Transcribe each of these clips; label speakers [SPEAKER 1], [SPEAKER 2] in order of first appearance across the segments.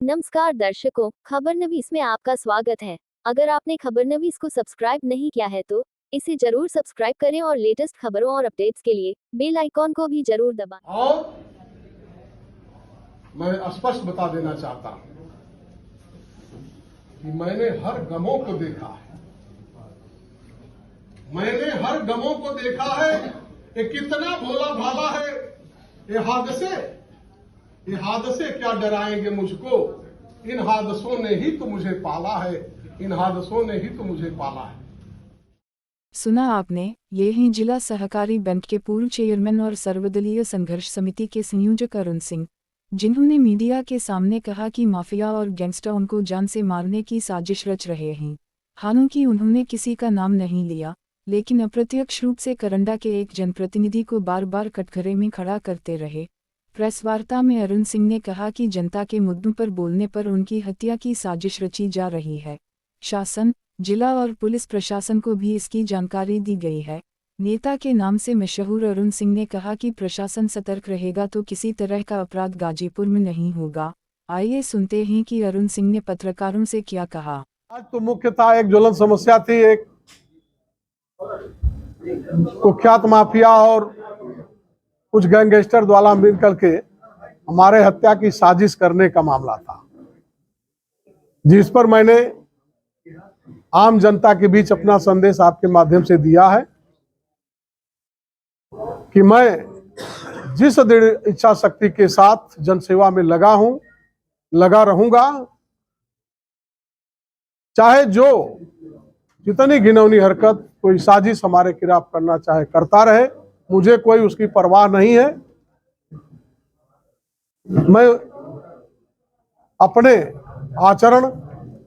[SPEAKER 1] नमस्कार दर्शकों, खबरनवीस में आपका स्वागत है। अगर आपने खबरनवीस को सब्सक्राइब नहीं किया है तो इसे जरूर सब्सक्राइब करें और लेटेस्ट खबरों और अपडेट्स के लिए बेल आइकॉन को भी जरूर दबाएं।
[SPEAKER 2] और मैं स्पष्ट बता देना चाहता हूं कि मैंने हर गमों को देखा है। मैंने हर गमों को देखा है। ये कितना भोला भाला है। ये हादसे क्या डराएंगे मुझको। इन हादसों ने ही तो मुझे पाला है। इन हादसों ने ही तो मुझे पाला है।
[SPEAKER 3] सुना आपने, ये हैं जिला सहकारी बैंक के पूर्व चेयरमैन और सर्वदलीय संघर्ष समिति के संयोजक अरुण सिंह, जिन्होंने मीडिया के सामने कहा कि माफिया और गैंगस्टर उनको जान से मारने की साजिश रच रहे हैं। हालांकि उन्होंने किसी का नाम नहीं लिया, लेकिन अप्रत्यक्ष रूप से करंडा के एक जनप्रतिनिधि को बार बार कटघरे में खड़ा करते रहे। प्रेस वार्ता में अरुण सिंह ने कहा कि जनता के मुद्दों पर बोलने पर उनकी हत्या की साजिश रची जा रही है। शासन, जिला और पुलिस प्रशासन को भी इसकी जानकारी दी गई है। नेता के नाम से मशहूर अरुण सिंह ने कहा कि प्रशासन सतर्क रहेगा तो किसी तरह का अपराध गाजीपुर में नहीं होगा। आइए सुनते हैं कि अरुण सिंह ने पत्रकारों से क्या कहा।
[SPEAKER 2] आज तो मुख्यतः एक ज्वलन समस्या थी। एक कुख्यात माफिया और कुछ गैंगस्टर द्वारा मिलकर के हमारे हत्या की साजिश करने का मामला था, जिस पर मैंने आम जनता के बीच अपना संदेश आपके माध्यम से दिया है कि मैं जिस दृढ़ इच्छा शक्ति के साथ जनसेवा में लगा हूं, लगा रहूंगा, चाहे जो जितनी घिनौनी हरकत कोई साजिश हमारे खिलाफ करना चाहे करता रहे, मुझे कोई उसकी परवाह नहीं है। मैं अपने आचरण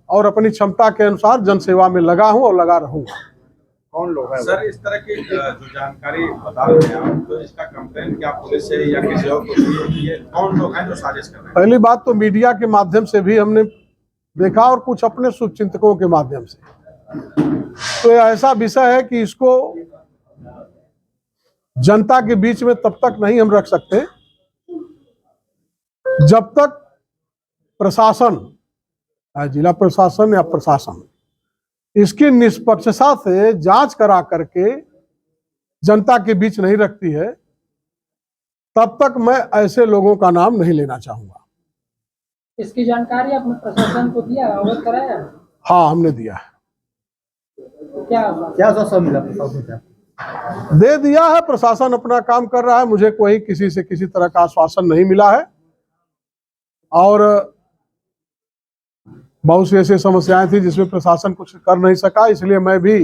[SPEAKER 2] और अपनी क्षमता के अनुसार जनसेवा में लगा हूं और लगा रहूंगा।
[SPEAKER 4] कौन लोग हैं सर? इस तरह की जो जानकारी बता रहे हैं आप, तो इसका कंप्लेंट क्या पुलिस से या किसी और को की है? कौन लोग हैं जो साजिश कर रहे हैं?
[SPEAKER 2] पहली बात तो मीडिया के माध्यम से भी हमने देखा और कुछ अपने शुभचिंतकों के माध्यम से। तो यह ऐसा विषय है कि इसको जनता के बीच में तब तक नहीं हम रख सकते जब तक प्रशासन, जिला प्रशासन या प्रशासन इसकी निष्पक्षता से जांच करा करके जनता के बीच नहीं रखती है, तब तक मैं ऐसे लोगों का नाम नहीं लेना चाहूंगा।
[SPEAKER 5] इसकी जानकारी आपने प्रशासन को दिया, अवगत कराया?
[SPEAKER 2] हाँ, हमने दिया है।
[SPEAKER 5] क्या आश्वासन मिला प्रशासन से?
[SPEAKER 2] दे दिया है। प्रशासन अपना काम कर रहा है। मुझे कोई किसी से किसी तरह का आश्वासन नहीं मिला है और बहुत सी ऐसी समस्याएं थी जिसमें प्रशासन कुछ कर नहीं सका। इसलिए मैं भी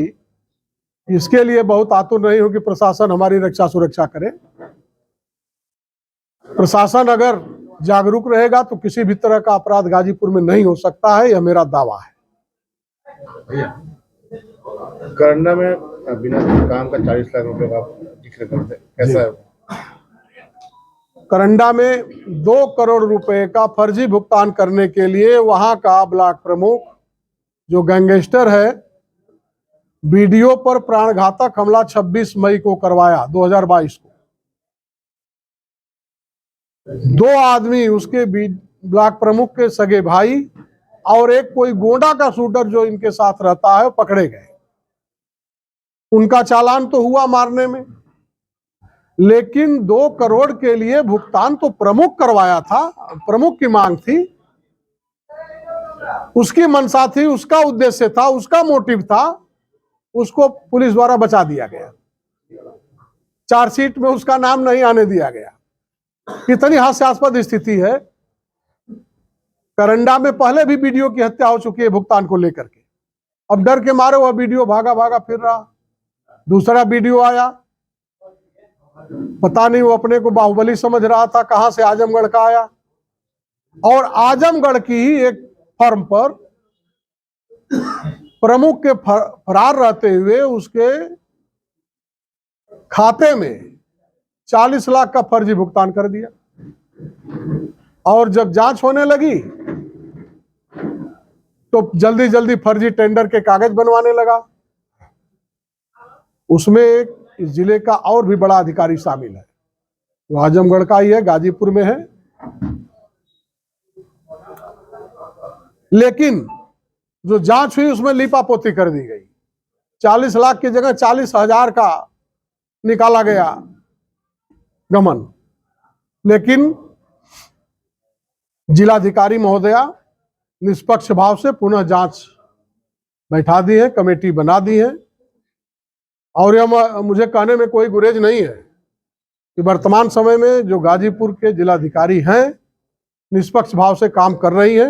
[SPEAKER 2] इसके लिए बहुत आतुर नहीं हूं कि प्रशासन हमारी रक्षा सुरक्षा करे। प्रशासन अगर जागरूक रहेगा तो किसी भी तरह का अपराध गाजीपुर में नहीं हो सकता है, यह मेरा दावा है।
[SPEAKER 4] करंडा में बिना काम का 40 लाख रुपए का जिक्र करते, कैसा है?
[SPEAKER 2] करंडा में 2 करोड़ रुपए का फर्जी भुगतान करने के लिए वहां का ब्लॉक प्रमुख जो गैंगस्टर है, वीडियो पर प्राणघातक हमला 26 मई को करवाया 2022 को। 2 आदमी उसके ब्लॉक प्रमुख के सगे भाई और एक कोई गोंडा का शूटर जो इनके साथ रहता है पकड़े गए। उनका चालान तो हुआ मारने में, लेकिन 2 करोड़ के लिए भुगतान तो प्रमुख करवाया था। प्रमुख की मांग थी, उसकी मंशा थी, उसका उद्देश्य था, उसका मोटिव था। उसको पुलिस द्वारा बचा दिया गया। चार्जशीट में उसका नाम नहीं आने दिया गया। कितनी हास्यास्पद स्थिति है। करंडा में पहले भी वीडियो की हत्या हो चुकी है भुगतान को लेकर के। अब डर के मारे वह वीडियो भागा भागा फिर रहा। दूसरा वीडियो आया, पता नहीं वो अपने को बाहुबली समझ रहा था, कहां से आजमगढ़ का आया और आजमगढ़ की ही एक फर्म पर प्रमुख के फरार रहते हुए उसके खाते में 40 लाख का फर्जी भुगतान कर दिया। और जब जांच होने लगी तो जल्दी जल्दी फर्जी टेंडर के कागज बनवाने लगा। उसमें एक इस जिले का और भी बड़ा अधिकारी शामिल है, वो आजमगढ़ का ही है, गाजीपुर में है। लेकिन जो जांच हुई उसमें लीपापोती कर दी गई। 40 लाख की जगह 40,000 का निकाला गया गमन। लेकिन जिलाधिकारी महोदया निष्पक्ष भाव से पुनः जांच बैठा दी है, कमेटी बना दी है। और यह मुझे कहने में कोई गुरेज नहीं है कि वर्तमान समय में जो गाजीपुर के जिलाधिकारी हैं निष्पक्ष भाव से काम कर रही है।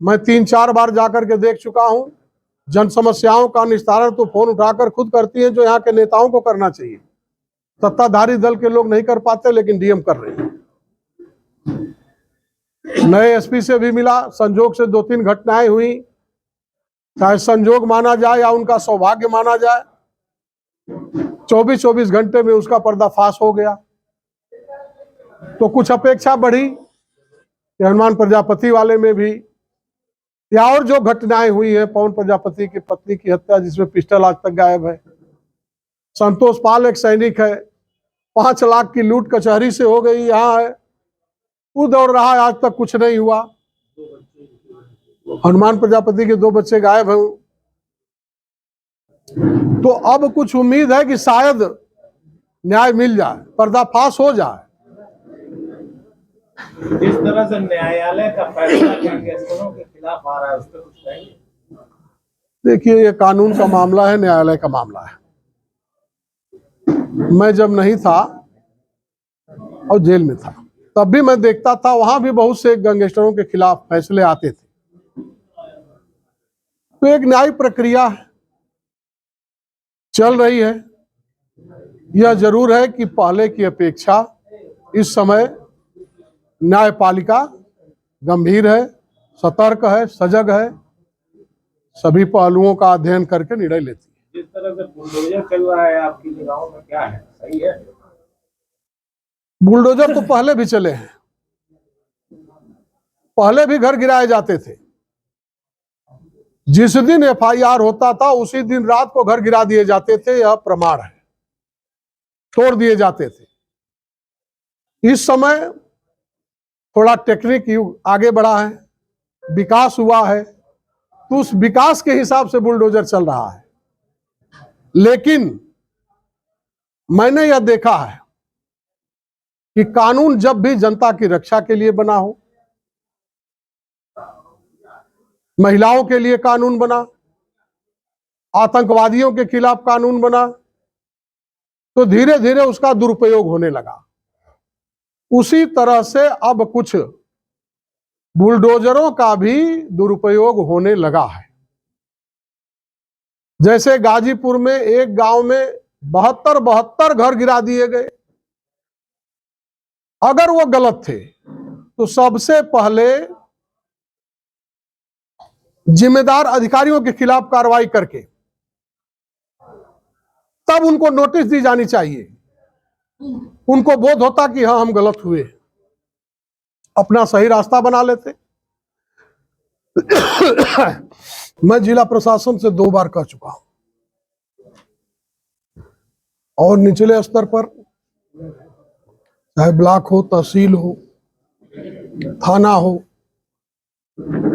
[SPEAKER 2] मैं 3-4 बार जाकर के देख चुका हूं। जन समस्याओं का निस्तारण तो फोन उठाकर खुद करती है, जो यहाँ के नेताओं को करना चाहिए। सत्ताधारी दल के लोग नहीं कर पाते, लेकिन डीएम कर रही है। नए एसपी से भी मिला, संजोग से 2-3 घटनाएं हुई, चाहे संजोग माना जाए या उनका सौभाग्य माना जाए। 24 घंटे में उसका पर्दाफाश हो गया। तो कुछ अपेक्षा बढ़ी कि हनुमान प्रजापति वाले में भी, या और जो घटनाएं हुई है, पवन प्रजापति की पत्नी की हत्या जिसमें पिस्टल आज तक गायब है, संतोष पाल एक सैनिक है, 5 लाख की लूट कचहरी से हो गई, यहाँ है, वो दौड़ रहा है, आज तक कुछ नहीं हुआ। हनुमान प्रजापति के 2 बच्चे गायब हैं। तो अब कुछ उम्मीद है कि शायद न्याय मिल जाए, पर्दाफाश हो जाए।
[SPEAKER 6] जिस तरह से न्यायालय का फैसला गैंगस्टरों के खिलाफ आ रहा है, उस पर कुछ कहेंगे?
[SPEAKER 2] देखिए, ये कानून का मामला है, न्यायालय का मामला है। मैं जब नहीं था और जेल में था, तब भी मैं देखता था, वहां भी बहुत से गैंगस्टरों के खिलाफ फैसले आते थे। तो एक न्यायिक प्रक्रिया है, चल रही है। यह जरूर है कि पहले की अपेक्षा इस समय न्यायपालिका गंभीर है, सतर्क है, सजग है, सभी पहलुओं का अध्ययन करके निर्णय लेती है।
[SPEAKER 6] जिस तरह से बुलडोजर चल रहा है आपकी निगाहों में, क्या है, सही है?
[SPEAKER 2] बुलडोजर तो पहले भी चले हैं, पहले भी घर गिराए जाते थे। जिस दिन एफआईआर होता था उसी दिन रात को घर गिरा दिए जाते थे, यह प्रमाण है, तोड़ दिए जाते थे। इस समय थोड़ा टेक्निक युग आगे बढ़ा है, विकास हुआ है, तो उस विकास के हिसाब से बुलडोजर चल रहा है। लेकिन मैंने यह देखा है कि कानून जब भी जनता की रक्षा के लिए बना हो, महिलाओं के लिए कानून बना, आतंकवादियों के खिलाफ कानून बना, तो धीरे धीरे उसका दुरुपयोग होने लगा। उसी तरह से अब कुछ बुलडोजरों का भी दुरुपयोग होने लगा है। जैसे गाजीपुर में एक गांव में 72 घर गिरा दिए गए। अगर वो गलत थे तो सबसे पहले जिम्मेदार अधिकारियों के खिलाफ कार्रवाई करके तब उनको नोटिस दी जानी चाहिए। उनको बोध होता कि हाँ, हम गलत हुए, अपना सही रास्ता बना लेते। मैं जिला प्रशासन से 2 बार कह चुका हूं, और निचले स्तर पर चाहे ब्लॉक हो, तहसील हो, थाना हो,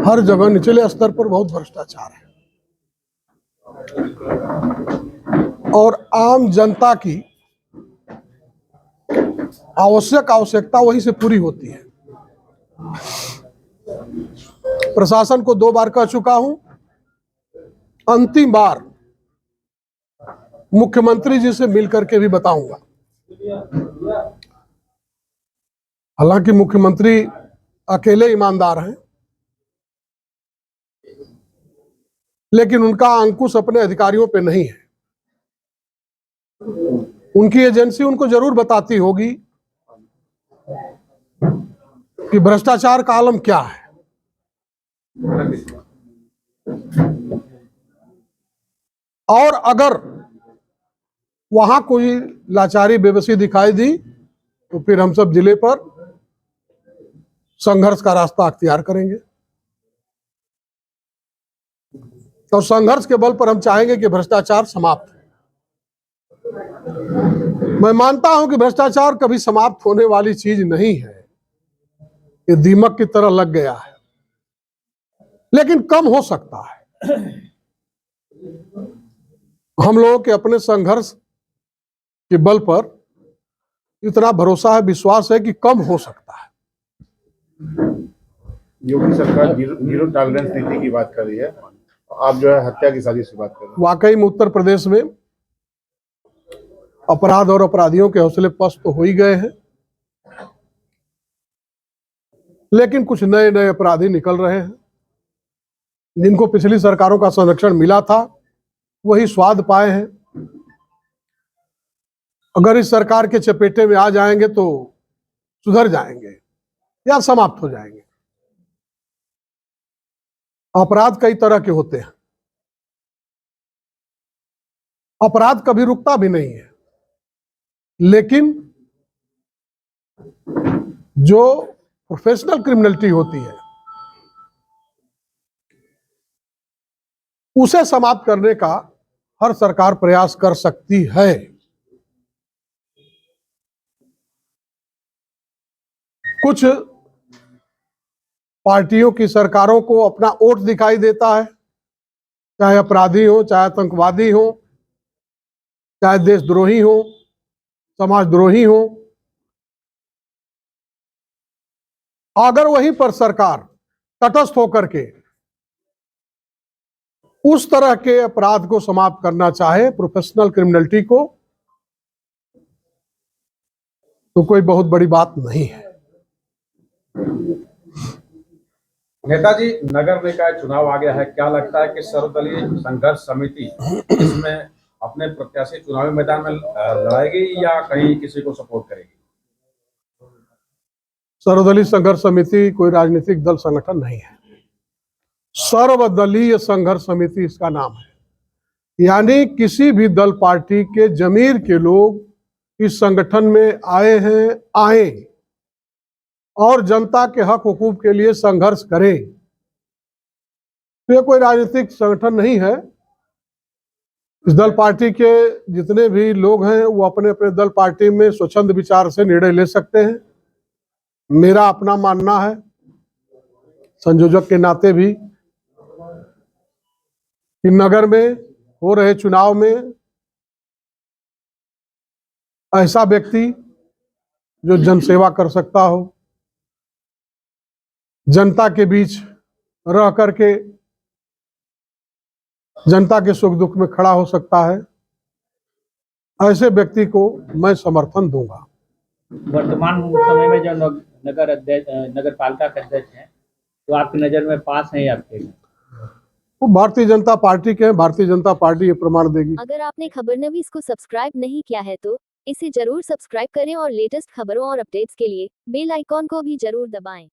[SPEAKER 2] हर जगह निचले स्तर पर बहुत भ्रष्टाचार है। और आम जनता की आवश्यकता वहीं से पूरी होती है। प्रशासन को 2 बार कह चुका हूं, अंतिम बार मुख्यमंत्री जी से मिलकर के भी बताऊंगा। हालांकि मुख्यमंत्री अकेले ईमानदार हैं, लेकिन उनका अंकुश अपने अधिकारियों पे नहीं है। उनकी एजेंसी उनको जरूर बताती होगी कि भ्रष्टाचार का आलम क्या है। और अगर वहां कोई लाचारी बेबसी दिखाई दी तो फिर हम सब जिले पर संघर्ष का रास्ता अख्तियार करेंगे। तो संघर्ष के बल पर हम चाहेंगे कि भ्रष्टाचार समाप्त हो। मैं मानता हूं कि भ्रष्टाचार कभी समाप्त होने वाली चीज नहीं है, ये दीमक की तरह लग गया है। लेकिन कम हो सकता है। हम लोगों के अपने संघर्ष के बल पर इतना भरोसा है, विश्वास है कि कम हो सकता है।
[SPEAKER 7] योगी सरकार जीरो टॉलरेंस नीति की बात कर रही है, आप जो है हत्या की साजिश की बात कर रहे हैं।
[SPEAKER 2] वाकई में उत्तर प्रदेश में अपराध और अपराधियों के हौसले पस्त तो हो ही गए हैं, लेकिन कुछ नए नए अपराधी निकल रहे हैं जिनको पिछली सरकारों का संरक्षण मिला था, वही स्वाद पाए हैं। अगर इस सरकार के चपेटे में आ जाएंगे तो सुधर जाएंगे या समाप्त हो जाएंगे। अपराध कई तरह के होते हैं, अपराध कभी रुकता भी नहीं है, लेकिन जो प्रोफेशनल क्रिमिनलिटी होती है उसे समाप्त करने का हर सरकार प्रयास कर सकती है। कुछ पार्टियों की सरकारों को अपना वोट दिखाई देता है, चाहे अपराधी हो, चाहे आतंकवादी हो, चाहे देशद्रोही हो, समाजद्रोही हो। अगर वहीं पर सरकार तटस्थ होकर के उस तरह के अपराध को समाप्त करना चाहे, प्रोफेशनल क्रिमिनलिटी को, तो कोई बहुत बड़ी बात नहीं है।
[SPEAKER 4] नेताजी, नगर निकाय चुनाव आ गया है, क्या लगता है कि सर्वदलीय संघर्ष समिति इसमें अपने प्रत्याशी चुनावी मैदान में लड़ाएगी या कहीं किसी को सपोर्ट करेगी?
[SPEAKER 2] सर्वदलीय संघर्ष समिति कोई राजनीतिक दल संगठन नहीं है, सर्वदलीय संघर्ष समिति इसका नाम है। यानी किसी भी दल पार्टी के जमीर के लोग इस संगठन में आए हैं, आए और जनता के हक हुकूक के लिए संघर्ष करें। तो ये कोई राजनीतिक संगठन नहीं है। इस दल पार्टी के जितने भी लोग हैं वो अपने अपने दल पार्टी में स्वच्छंद विचार से निर्णय ले सकते हैं। मेरा अपना मानना है, संयोजक के नाते भी, कि नगर में हो रहे चुनाव में ऐसा व्यक्ति जो जनसेवा कर सकता हो, जनता के बीच रह करके जनता के सुख दुख में खड़ा हो सकता है, ऐसे व्यक्ति को मैं समर्थन दूंगा।
[SPEAKER 8] वर्तमान समय में जो नगर पालिका के अध्यक्ष हैं, तो आपकी नजर में पास हैं या फेल हैं?
[SPEAKER 2] वो भारतीय जनता पार्टी के हैं, भारतीय जनता पार्टी ये प्रमाण देगी।
[SPEAKER 1] अगर आपने खबरनवीस को सब्सक्राइब नहीं किया है तो इसे जरूर सब्सक्राइब करें और लेटेस्ट खबरों और अपडेट्स के लिए बेल आइकॉन को भी जरूर दबाएं।